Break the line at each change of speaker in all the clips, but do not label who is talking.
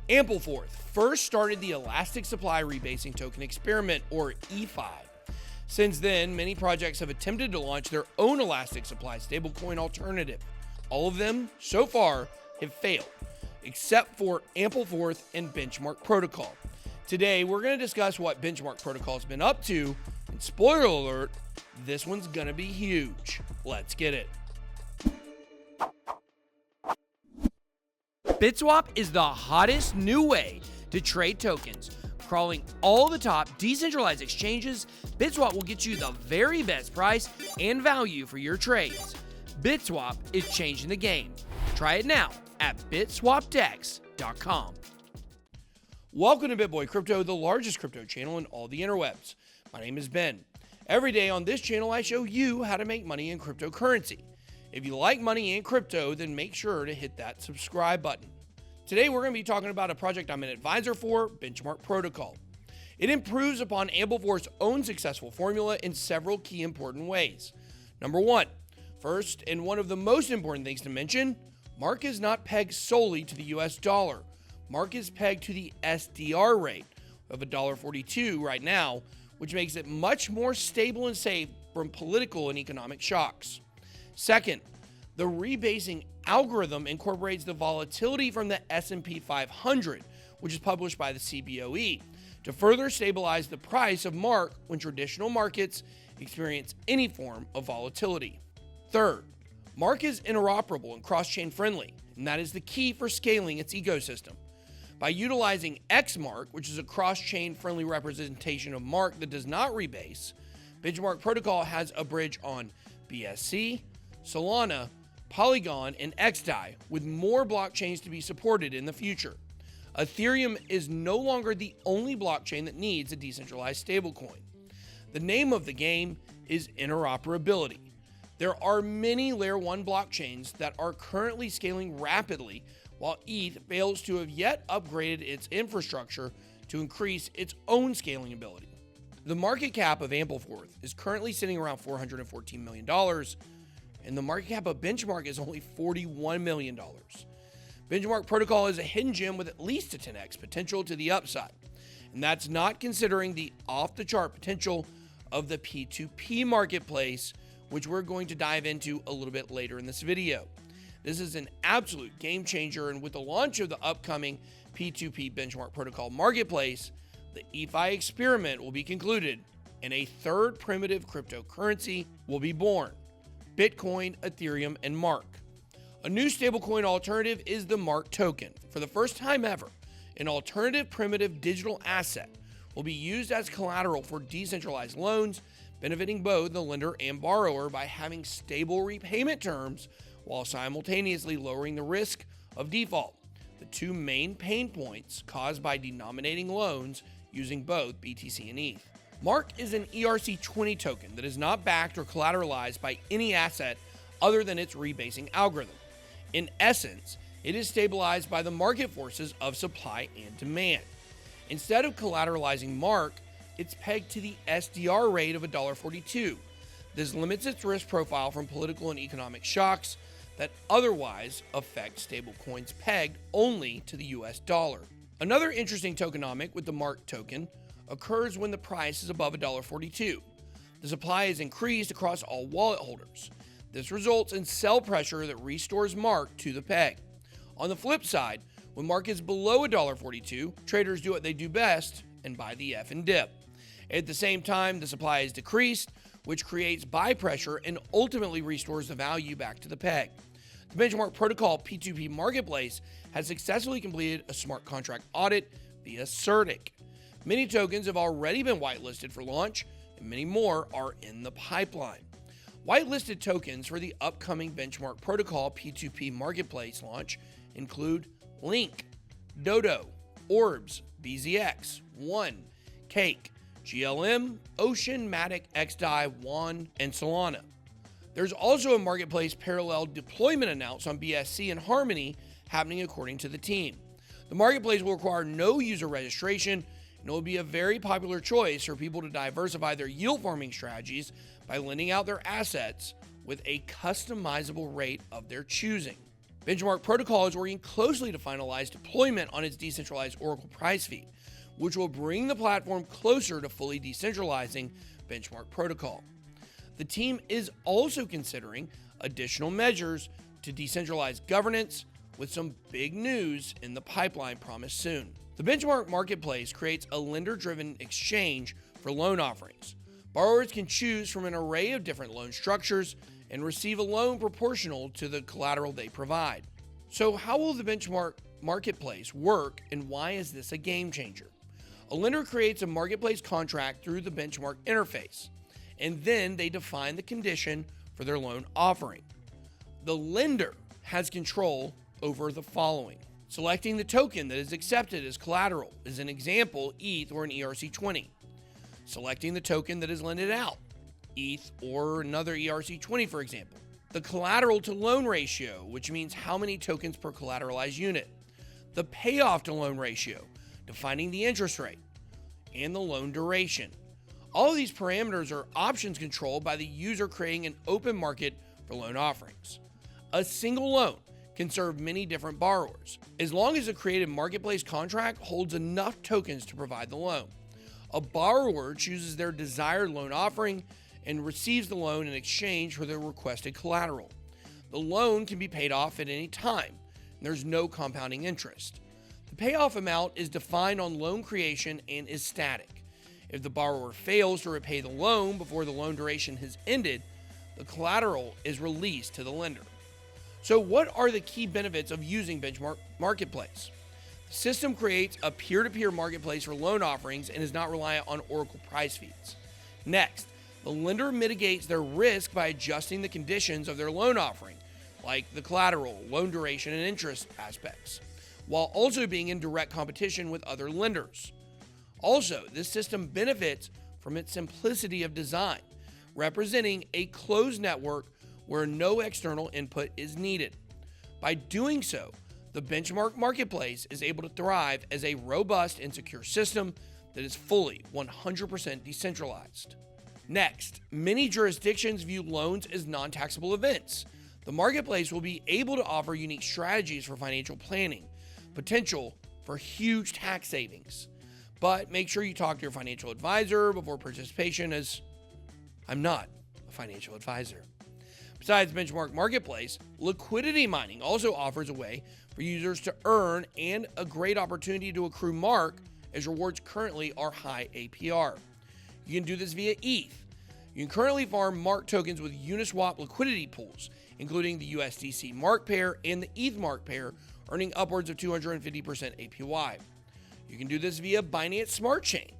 Ampleforth first started the elastic supply rebasing token experiment, or EFI. Since then, many projects have attempted to launch their own elastic supply stablecoin alternative. All of them, so far, have failed, except for Ampleforth and Benchmark Protocol. Today, we're going to discuss what Benchmark Protocol has been up to, and spoiler alert, this one's going to be huge. Let's get it. BitSwap is the hottest new way to trade tokens. Crawling all the top decentralized exchanges, BitSwap will get you the very best price and value for your trades. BitSwap is changing the game. Try it now at bitswapdex.com. Welcome to BitBoy Crypto, the largest crypto channel in all the interwebs. My name is Ben. Every day on this channel, I show you how to make money in cryptocurrency. If you like money in crypto, then make sure to hit that subscribe button. Today, we're going to be talking about a project I'm an advisor for, Benchmark Protocol. It improves upon Ampleforth's own successful formula in several key important ways. Number one, first, and one of the most important things to mention, Mark is not pegged solely to the US dollar. Mark is pegged to the SDR rate of $1.42 right now, which makes it much more stable and safe from political and economic shocks. Second, the rebasing algorithm incorporates the volatility from the S&P 500, which is published by the CBOE, to further stabilize the price of Mark when traditional markets experience any form of volatility. Third, Mark is interoperable and cross-chain friendly, and that is the key for scaling its ecosystem. By utilizing XMark, which is a cross-chain friendly representation of Mark that does not rebase, Benchmark Protocol has a bridge on BSC, Solana, Polygon, and XDAI, with more blockchains to be supported in the future. Ethereum is no longer the only blockchain that needs a decentralized stablecoin. The name of the game is interoperability. There are many Layer 1 blockchains that are currently scaling rapidly, while ETH fails to have yet upgraded its infrastructure to increase its own scaling ability. The market cap of Ampleforth is currently sitting around $414 million, and the market cap of Benchmark is only $41 million. Benchmark Protocol is a hidden gem with at least a 10x potential to the upside, and that's not considering the off-the-chart potential of the P2P marketplace, which we're going to dive into a little bit later in this video. This is an absolute game changer, and with the launch of the upcoming P2P Benchmark Protocol marketplace, the EFI experiment will be concluded, and a third primitive cryptocurrency will be born: Bitcoin, Ethereum, and Mark. A new stablecoin alternative is the Mark token. For the first time ever, an alternative primitive digital asset will be used as collateral for decentralized loans, benefiting both the lender and borrower by having stable repayment terms while simultaneously lowering the risk of default, the two main pain points caused by denominating loans using both BTC and ETH. Mark is an ERC20 token that is not backed or collateralized by any asset other than its rebasing algorithm. In essence, it is stabilized by the market forces of supply and demand. Instead of collateralizing Mark, it's pegged to the SDR rate of $1.42. This limits its risk profile from political and economic shocks that otherwise affect stablecoins pegged only to the US dollar. Another interesting tokenomic with the Mark token occurs when the price is above $1.42. The supply is increased across all wallet holders. This results in sell pressure that restores Mark to the peg. On the flip side, when Mark is below $1.42, traders do what they do best and buy the F and dip. At the same time, the supply is decreased, which creates buy pressure and ultimately restores the value back to the peg. The Benchmark Protocol P2P marketplace has successfully completed a smart contract audit via CertiK. Many tokens have already been whitelisted for launch, and many more are in the pipeline. Whitelisted tokens for the upcoming Benchmark Protocol P2P marketplace launch include Link, Dodo, Orbs, BZX, One, Cake, GLM, Ocean, Matic, XDAI, WAN, and Solana. There's also a marketplace parallel deployment announced on BSC and Harmony happening according to the team. The marketplace will require no user registration, and it will be a very popular choice for people to diversify their yield farming strategies by lending out their assets with a customizable rate of their choosing. Benchmark Protocol is working closely to finalize deployment on its decentralized Oracle prize feed, which will bring the platform closer to fully decentralizing Benchmark Protocol. The team is also considering additional measures to decentralize governance, with some big news in the pipeline promised soon. The Benchmark Marketplace creates a lender-driven exchange for loan offerings. Borrowers can choose from an array of different loan structures and receive a loan proportional to the collateral they provide. So how will the Benchmark Marketplace work, and why is this a game changer? A lender creates a marketplace contract through the Benchmark interface, and then they define the condition for their loan offering. The lender has control over the following: selecting the token that is accepted as collateral, as an example, ETH or an ERC20. Selecting the token that is lended out, ETH or another ERC20, for example. The collateral to loan ratio, which means how many tokens per collateralized unit. The payoff to loan ratio, defining the interest rate. And the loan duration. All of these parameters are options controlled by the user, creating an open market for loan offerings. A single loan can serve many different borrowers, as long as the created marketplace contract holds enough tokens to provide the loan. A borrower chooses their desired loan offering and receives the loan in exchange for their requested collateral. The loan can be paid off at any time, and there's no compounding interest. The payoff amount is defined on loan creation and is static. If the borrower fails to repay the loan before the loan duration has ended, the collateral is released to the lender. So what are the key benefits of using Benchmark Marketplace? The system creates a peer-to-peer marketplace for loan offerings and is not reliant on Oracle prize feeds. Next, the lender mitigates their risk by adjusting the conditions of their loan offering, like the collateral, loan duration, and interest aspects, while also being in direct competition with other lenders. Also, this system benefits from its simplicity of design, representing a closed network where no external input is needed. By doing so, the Benchmark Marketplace is able to thrive as a robust and secure system that is fully 100% decentralized. Next, many jurisdictions view loans as non-taxable events. The marketplace will be able to offer unique strategies for financial planning, potential for huge tax savings. But make sure you talk to your financial advisor before participation, as I'm not a financial advisor. Besides Benchmark Marketplace, liquidity mining also offers a way for users to earn and a great opportunity to accrue mark, as rewards currently are high APR. You can do this via ETH. You can currently farm mark tokens with Uniswap liquidity pools, including the USDC mark pair and the ETH mark pair, earning upwards of 250% APY. You can do this via Binance Smart Chain.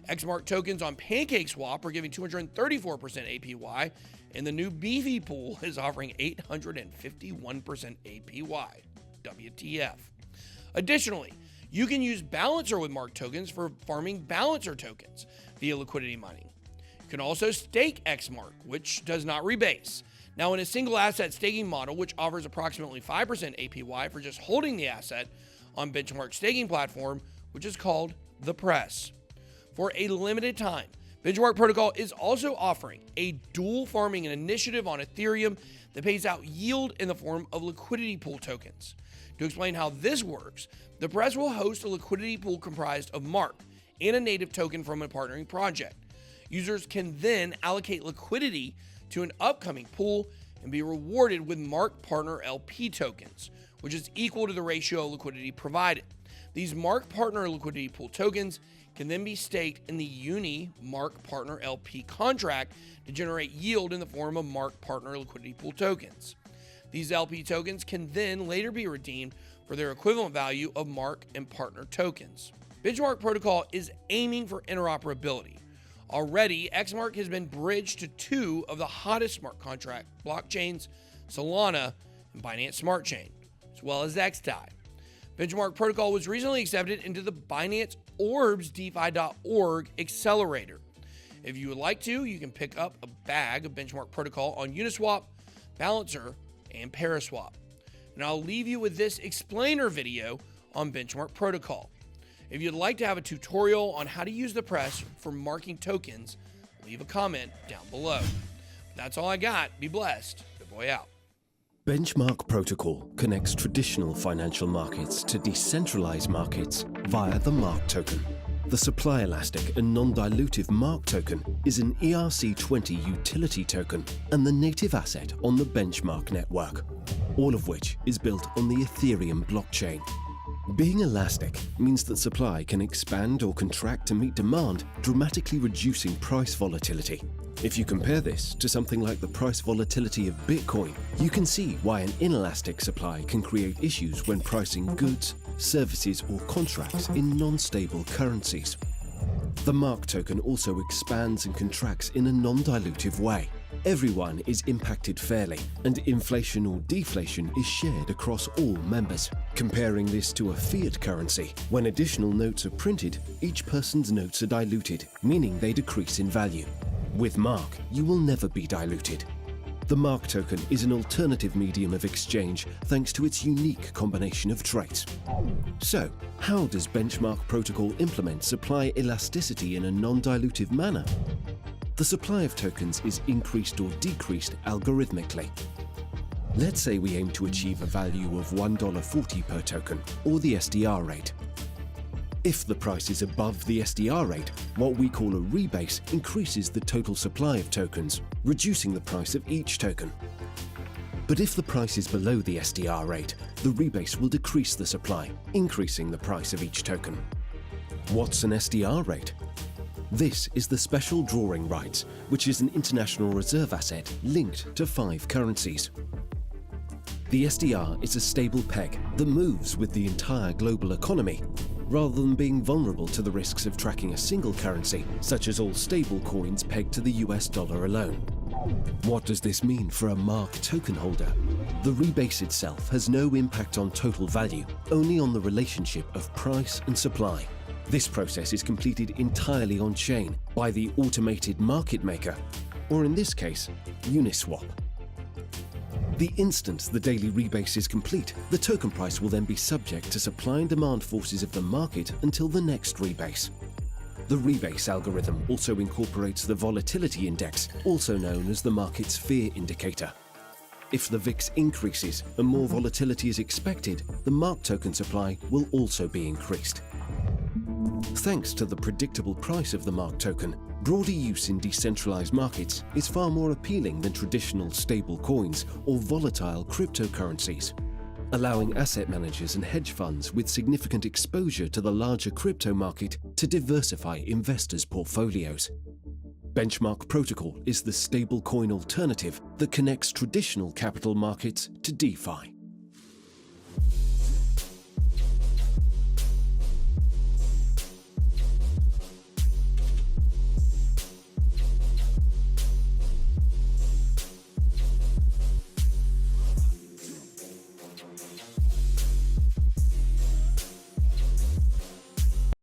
XMark tokens on PancakeSwap are giving 234% APY, and the new Beefy pool is offering 851% APY. WTF. Additionally, you can use Balancer with mark tokens for farming Balancer tokens via liquidity mining. You can also stake XMark, which does not rebase. Now, in a single asset staking model, which offers approximately 5% APY for just holding the asset on Benchmark staking platform, which is called the Press. For a limited time, Benchmark Protocol is also offering a dual farming initiative on Ethereum that pays out yield in the form of liquidity pool tokens. To explain how this works, the Press will host a liquidity pool comprised of mark and a native token from a partnering project. Users can then allocate liquidity to an upcoming pool and be rewarded with Mark Partner LP tokens, which is equal to the ratio of liquidity provided. These Mark Partner liquidity pool tokens can then be staked in the Uni Mark Partner LP contract to generate yield in the form of Mark Partner liquidity pool tokens. These LP tokens can then later be redeemed for their equivalent value of Mark and Partner tokens. Benchmark Protocol is aiming for interoperability. Already, XMark has been bridged to two of the hottest smart contract blockchains, Solana and Binance Smart Chain, as well as XDAI. Benchmark Protocol was recently accepted into the Binance Orbs DeFi.org accelerator. If you would like to, you can pick up a bag of Benchmark Protocol on Uniswap, Balancer, and Paraswap. And I'll leave you with this explainer video on Benchmark Protocol. If you'd like to have a tutorial on how to use the Press for marking tokens, leave a comment down below. That's all I got. Be blessed. Good boy out.
Benchmark Protocol connects traditional financial markets to decentralized markets via the MARK token. The supply elastic and non-dilutive MARK token is an ERC20 utility token and the native asset on the Benchmark network, all of which is built on the Ethereum blockchain. Being elastic means that supply can expand or contract to meet demand, dramatically reducing price volatility. If you compare this to something like the price volatility of Bitcoin, you can see why an inelastic supply can create issues when pricing goods, services, or contracts in non-stable currencies. The MARK token also expands and contracts in a non-dilutive way. Everyone is impacted fairly, and inflation or deflation is shared across all members. Comparing this to a fiat currency, when additional notes are printed, each person's notes are diluted, meaning they decrease in value. With MARK, you will never be diluted. The MARK token is an alternative medium of exchange thanks to its unique combination of traits. So, how does Benchmark Protocol implement supply elasticity in a non-dilutive manner? The supply of tokens is increased or decreased algorithmically. Let's say we aim to achieve a value of $1.40 per token, or the SDR rate. If the price is above the SDR rate, what we call a rebase increases the total supply of tokens, reducing the price of each token. But if the price is below the SDR rate, the rebase will decrease the supply, increasing the price of each token. What's an SDR rate? This is the special drawing rights, which is an international reserve asset linked to 5 currencies. The SDR is a stable peg that moves with the entire global economy, rather than being vulnerable to the risks of tracking a single currency, such as all stablecoins pegged to the US dollar alone. What does this mean for a MARK token holder? The rebase itself has no impact on total value, only on the relationship of price and supply. This process is completed entirely on-chain by the automated market maker, or in this case, Uniswap. The instant the daily rebase is complete, the token price will then be subject to supply and demand forces of the market until the next rebase. The rebase algorithm also incorporates the volatility index, also known as the market's fear indicator. If the VIX increases and more volatility is expected, the MARK token supply will also be increased. Thanks to the predictable price of the MARK token, broader use in decentralized markets is far more appealing than traditional stable coins or volatile cryptocurrencies, allowing asset managers and hedge funds with significant exposure to the larger crypto market to diversify investors' portfolios. Benchmark Protocol is the stablecoin alternative that connects traditional capital markets to DeFi.